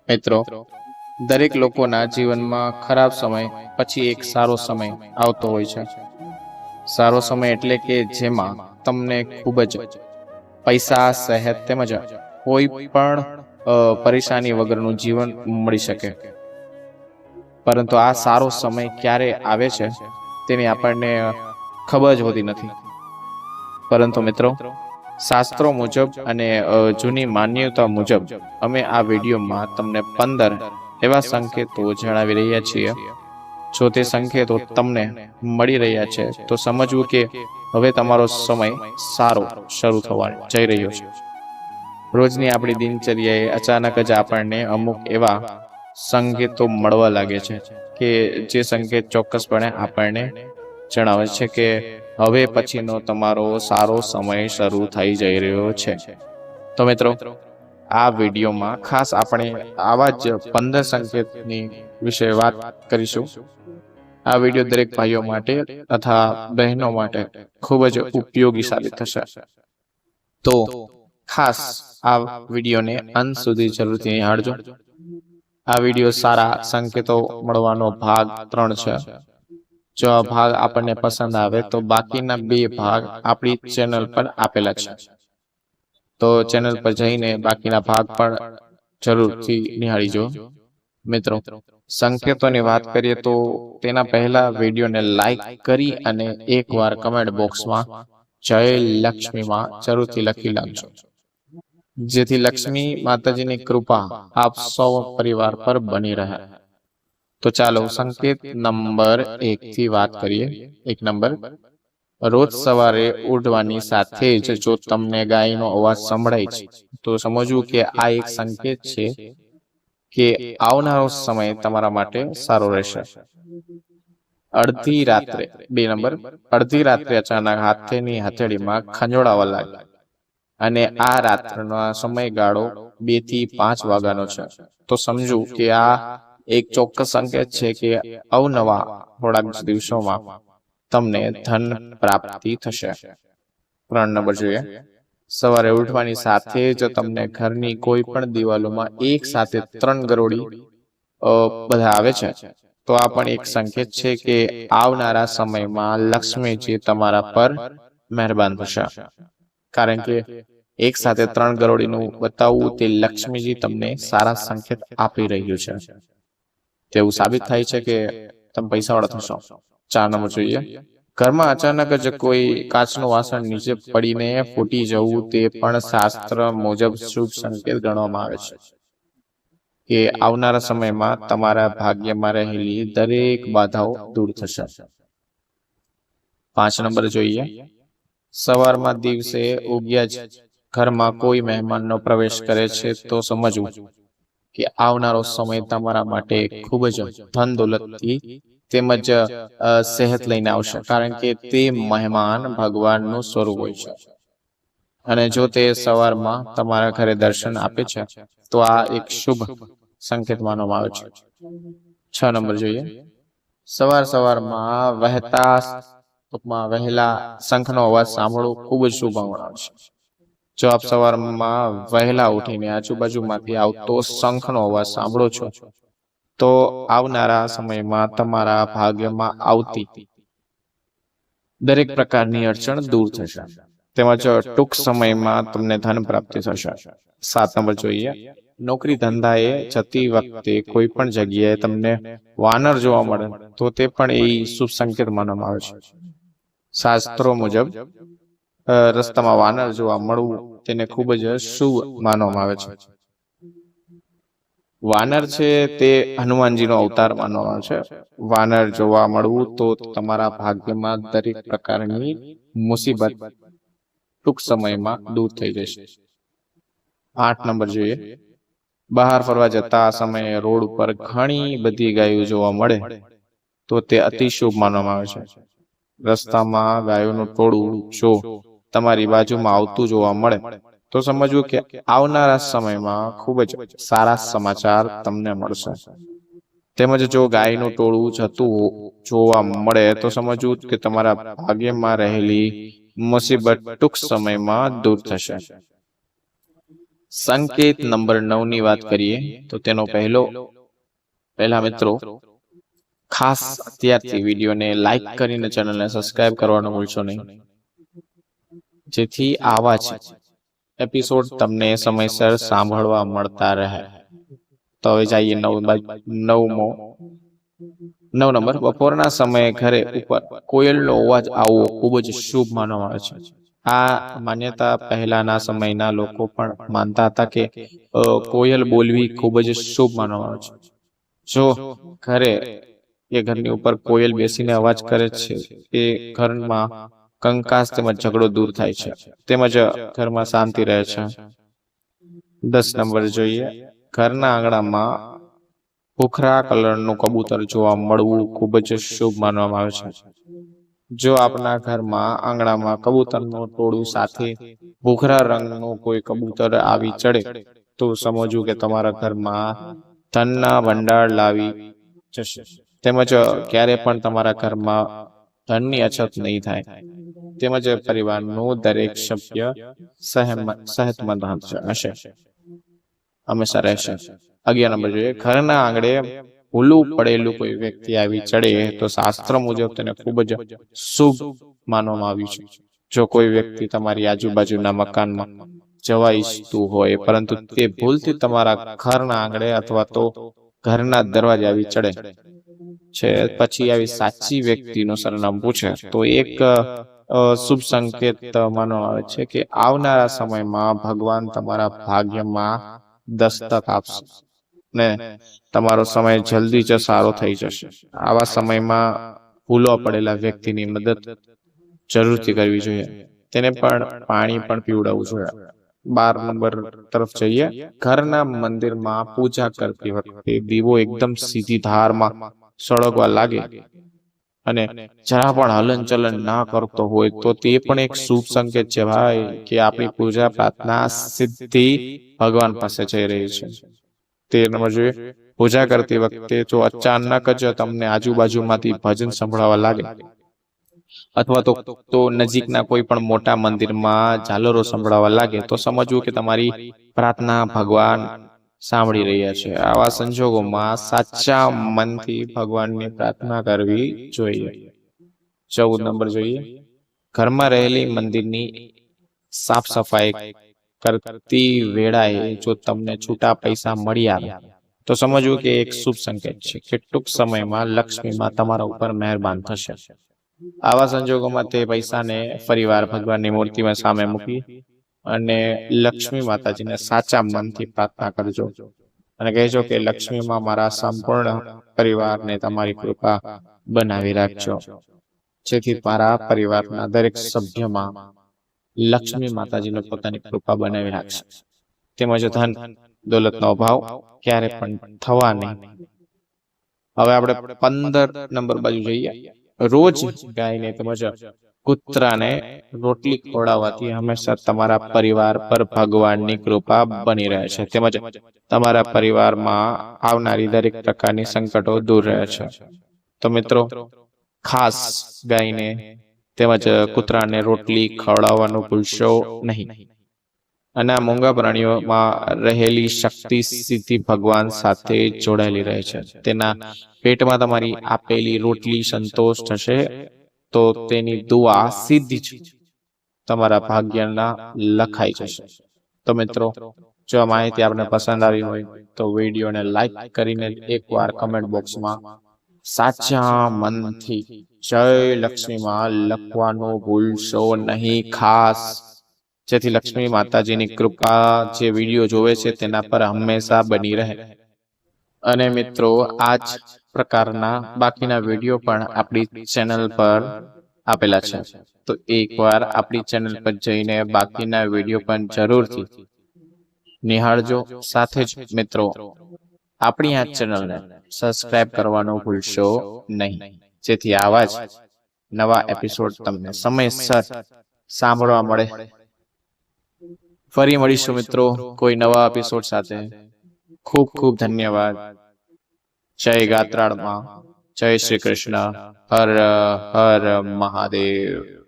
મિત્રો, દરેક લોકોના જીવનમાં ખરાબ સમય પછી એક સારો સમય આવતો હોય છે. સારો સમય એટલે કે જેમાં તમને ખૂબ જ પૈસા, સેહત તેમજ કોઈ પણ પરેશાની વગરનું જીવન મળી શકે. પરંતુ આ સારો સમય ક્યારે આવે છે તેની આપણને ખબર જ હોતી નથી. પરંતુ મિત્રો, શાસ્ત્રો મુજબ અને જૂની માન્યતા મુજબ અમે આ વિડીયોમાં તમને 15 એવા સંકેતો જણાવી રહ્યા છીએ. જો તે સંકેતો તમને મળી રહ્યા છે તો સમજવું કે હવે તમારો સમય સારો શરૂ થવા જઈ રહ્યો છે. રોજની આપણી દિનચર્યાએ અચાનક જ આપણને અમુક એવા સંકેતો મળવા લાગે છે કે જે સંકેત ચોક્કસપણે આપણને જણાવે છે કે હવે પછીનો તમારો સારો સમય શરૂ થઈ જઈ રહ્યો છે. તો મિત્રો, આ વિડીયોમાં ખાસ આપણે આવા જ 15 સંકેતની વિશે વાત કરીશું. આ વિડીયો દરેક ભાઈઓ માટે તથા બહેનો માટે ખૂબ જ ઉપયોગી સાબિત થશે. તો ખાસ આ વિડીયોને અંત સુધી જરૂરથી નિહાળજો. આ વિડીયો સારા સંકેતો મળવાનો ભાગ 3 છે. જો આ ભાગ આપણને પસંદ આવે તો બાકીના 2 ભાગ આપણી ચેનલ પર આપેલા છે. તો ચેનલ પર જઈને બાકીના ભાગ પણ જરૂરથી નિહાળીજો. મિત્રો, સંકેતોની વાત કરીએ તો તેના પહેલા વિડીયોને લાઈક કરી અને એકવાર કમેન્ટ બોક્સમાં જય લક્ષ્મીમાં જરૂરથી લખી નાખજો, જેથી લક્ષ્મી માતાજીની કૃપા આપ સૌ પરિવાર પર બની રહે. તો ચાલો સંકેત નંબર 1 થી વાત કરીએ. 1 નંબર, રોજ સવારે ઉઠવાની સાથે જ જો તમને ગાયનો અવાજ સંભળાય છે તો સમજવું કે આ એક સંકેત છે કે આવનારો સમય તમારા માટે સારો રહેશે. અડધી રાત્રે 2 નંબર, અડધી રાત્રે અચાનક હાથની હથેળીમાં ખંજોળાવા લાગે અને આ રાત્રનો સમયગાળો 2 થી 5 વાગ્યાનો છે તો સમજવું કે આ એક ચોક્કસ સંકેત છે કે અવનવા થોડાક દિવસોમાં તમને ધન પ્રાપ્તિ થશે. 3 નંબર જોઈએ. સવારે ઉઠવાની સાથે જ તમને ઘરની કોઈ પણ દિવાલોમાં એક સાથે 3 ગરોળી બધા આવે છે તો આ પણ એક સંકેત છે કે આવનારા સમયમાં લક્ષ્મીજી તમારા પર મહેરબાન થશે. કારણ કે એક સાથે 3 ગરોળીનું બતાવવું તે લક્ષ્મીજી તમને સારા સંકેત આપી રહ્યું છે. તેવું સાબિત થાય છે કે તમે પૈસાવાળા થશો. 4 નંબર જોઈએ. ઘરમાં અચાનક જ કોઈ કાચનું વાસણ નીચે પડીને ફૂટી જવું તે પણ શાસ્ત્ર મુજબ શુભ સંકેત ગણવામાં આવે છે કે આવનારા સમયમાં તમારા ભાગ્યમાં રહેલી દરેક બાધાઓ દૂર થશે. 5 નંબર જોઈએ. સવારમાં દિવસે ઉગ્યા જ ઘરમાં કોઈ મહેમાનનો પ્રવેશ કરે છે તો સમજવું કે આવનારો સમય તમારા માટે ખૂબ જ ધન દોલતથી તેમજ સેહત લઈને આવશે. કારણ કે તે મહેમાન ભગવાનનું સ્વરૂપ હોય છે અને જો તે સવારમાં તમારા ઘરે દર્શન આપે છે તો આ એક શુભ સંકેત માનવામાં આવે છે. 6 નંબર જોઈએ. સવારમાં વહેલા શંખનો અવાજ સાંભળવો ખૂબ જ શુભ માનવામાં આવે છે. જો આપ સવારમાં વહેલા ઉઠીને આજુબાજુમાંથી આવતો શંખનો અવાજ સાંભળો છો તો આવનારા સમયમાં તમારા ભાગ્યમાં આવતી દરેક પ્રકારની અડચણ દૂર થશે તેમજ ટૂંક સમયમાં તમને ધન પ્રાપ્તિ થશે. 7 નંબર જોઈએ. નોકરી ધંધાએ જતી વખતે કોઈ પણ જગ્યાએ તમને વાનર જોવા મળે તો તે પણ એ શુભ સંકેત માનવામાં આવે છે. શાસ્ત્રો મુજબ રસ્તામાં વાનર જોવા મળવું તેને ખૂબ જ શુભ માનવામાં આવે છે. વાનર છે તે હનુમાનજીનો અવતાર માનવામાં આવે છે. વાનર જોવા મળવું તો તમારા ભાગ્યમાં દરેક પ્રકારની મુસીબત ટૂંક સમયમાં દૂર થઈ જશે. 8 નંબર જોઈએ. બહાર ફરવા જતા સમયે રોડ ઉપર ઘણી બધી ગાયો જોવા મળે તો તે અતિ શુભ માનવામાં આવે છે. રસ્તામાં ગાયોનું ટોળું જો તમારી બાજુમાં આવતું જોવા મળે તો સમજવું કે આવનારા સમયમાં ખૂબ જ સારા સમાચાર તમને મળશે. તેમજ જો ગાયનું ટોળું જતું જોવા મળે તો સમજવું કે તમારા ભાગ્યમાં રહેલી મુસીબત ટૂંક સમયમાં દૂર થશે. સંકેત નંબર 9 ની વાત કરીએ તો તેનો પહેલા મિત્રો ખાસ અત્યારથી વિડીયોને લાઈક કરીને ચેનલને સબસ્ક્રાઇબ કરવાનું ભૂલશો નહીં, જેથી આવા જ એપિસોડ તમને સમયસર સાંભળવા મળતા રહે. તો હવે જઈએ 9 નંબર. બપોરના સમયે ઘરે ઉપર કોયલનો અવાજ આવવો ખૂબ જ શુભ માનવામાં આવે છે. આ માન્યતા પહેલાના સમયના લોકો પણ માનતા હતા કે કોયલ બોલવી ખૂબ જ શુભ માનવામાં આવે છે. જો ઘરે કે ઘરની ઉપર કોયલ બેસીને અવાજ કરે છે, એ ઘરમાં કંકાસ તેમજ ઝઘડો દૂર થાય છે, તેમજ ઘરમાં શાંતિ રહે છે. 10 નંબર જોઈએ. ઘરના આંગણામાં ભૂખરા કલરનું કબૂતર જોવા મળવું ખૂબ જ શુભ માનવામાં આવે છે. જો આપના ઘરમાં આંગણામાં કબૂતરનું ટોળું સાથે ભૂખરા રંગનું કોઈ કબૂતર આવી ચડે તો સમજવું કે તમારા ઘરમાં ધનના ભંડાર લાવી જશે, તેમજ ક્યારે પણ તમારા ઘરમાં ધનની અછત નહીં થાય, તેમજ પરિવારનું દરેક સભ્ય સેહતમંદ હશે, હંમેશા રહેશે. 11 નંબર જોઈએ. ઘરના આંગણે ભૂલું પડેલું કોઈ વ્યક્તિ આવી ચડે તો શાસ્ત્ર મુજબ તેને ખૂબ જ શુભ માનવામાં આવ્યું છે. જો કોઈ વ્યક્તિ તમારી આજુબાજુના મકાનમાં જવા ઈચ્છતું હોય પરંતુ તે ભૂલથી તમારા ઘરના આંગણે અથવા તો ઘરના દરવાજે આવી ચડે છે, પછી આવી સાચી વ્યક્તિનું સરનામું પૂછે તો એક શુભ સંકેત માનવામાં આવે છે કે આવનારા સમયમાં ભગવાન તમારા ભાગ્યમાં દસ્તક આપશે ને તમારો સમય જલ્દી જ સારો થઈ જશે. આવા સમયમાં ભૂલો પડેલા વ્યક્તિની મદદ જરૂરથી કરવી જોઈએ, તેને પણ પાણી પણ પીવડાવવું જોઈએ. 12 નંબર તરફ જઈએ. ઘરના મંદિરમાં પૂજા કરતી વખતે દીવો એકદમ સીધી ધારમાં સળગવા લાગે અને જરા પણ હલનચલન ના કરતો હોય તો તે પણ એક શુભ સંકેત છે ભાઈ, કે આપણી પૂજા પ્રાર્થના સીધી ભગવાન પાસે જઈ રહી છે. 13 નંબર જોઈએ. પૂજા કરતી વખતે જો અચાનક જ તમને આજુબાજુમાંથી ભજન સંભળાવા લાગે અથવા તો નજીકના કોઈ પણ મોટા મંદિરમાં ઝાલરો સંભળાવા લાગે તો સમજવું કે તમારી પ્રાર્થના ભગવાન સાંભળી રહ્યા છે. આવા સંજોગોમાં સાચા મનથી ભગવાનની પ્રાર્થના કરવી જોઈએ. 14 નંબર જોઈએ. ઘરમાં રહેલી મંદિરની સાફ સફાઈ કરતી વેળાએ જો તમને છૂટા પૈસા મળી આવે તો સમજવું કે એક શુભ સંકેત છે કે ટૂંક સમયમાં લક્ષ્મીમાં તમારા ઉપર મહેરબાન થશે. આવા સંજોગોમાં તે પૈસાને ફરીવાર ભગવાનની મૂર્તિમાં સામે મૂકી અને લક્ષ્મી માતાજીને સાચા મનથી પ્રાર્થના કરજો અને કહેજો કે લક્ષ્મીમાં મારા સંપૂર્ણ પરિવારને તમારી કૃપા બનાવી રાખજો, જેથી મારા પરિવારના દરેક સભ્યમાં લક્ષ્મી માતાજીને પોતાની કૃપા બનાવી રાખશે, તેમજ ધન દોલતનો અભાવ ક્યારે પણ થવા નહીં. હવે આપણે 15 નંબર બાજુ જઈએ. રોજ ગાયને તેમજ કૂતરાને રોટલી ખવડાવવાથી હંમેશા તમારા પરિવાર પર ભગવાનની કૃપા બની રહે છે, તેમજ તમારા પરિવારમાં આવનારી દરેક પ્રકારની સંકટો દૂર રહે છે. તો મિત્રો, ખાસ ગાયને તેમજ કૂતરાને રોટલી ખવડાવવાનું ભૂલશો નહીં. અને આ મૂંગા પ્રાણીઓમાં રહેલી શક્તિ સીધી ભગવાન સાથે જોડાયેલી રહે છે. તેના પેટમાં તમારી આપેલી રોટલી સંતોષ થશે તો તેની દુઆ સીધી જ તમારા ભાગ્યના લખાઈ જશે. તો મિત્રો, જો આ માહિતી આપને પસંદ આવી હોય તો વિડીયોને લાઈક કરીને એકવાર કમેન્ટ બોક્સમાં સાચા મનથી જય લક્ષ્મીમાં લખવાનું ભૂલશો નહીં, ખાસ જેથી લક્ષ્મી માતાજીની કૃપા જે વિડીયો જોવે છે તેના પર હંમેશા બની રહે. અને મિત્રો, આ જ પ્રકારના બાકીના વિડીયો પણ આપણી ચેનલ પર આપેલા છે, તો એકવાર આપણી ચેનલ પર જઈને બાકીના વિડીયો પણ જરૂરથી નિહાળજો. સાથે જ મિત્રો, આપણી આ ચેનલને સબસ્ક્રાઇબ કરવાનું ભૂલશો નહીં, જેથી આવા જ નવા એપિસોડ તમને સમયસર સાંભળવા મળે. ફરી મળીશું મિત્રો કોઈ નવા એપિસોડ સાથે. ખૂબ ખૂબ ધન્યવાદ. જય ગાત્રાળમાં, જય શ્રી કૃષ્ણ, હર હર મહાદેવ.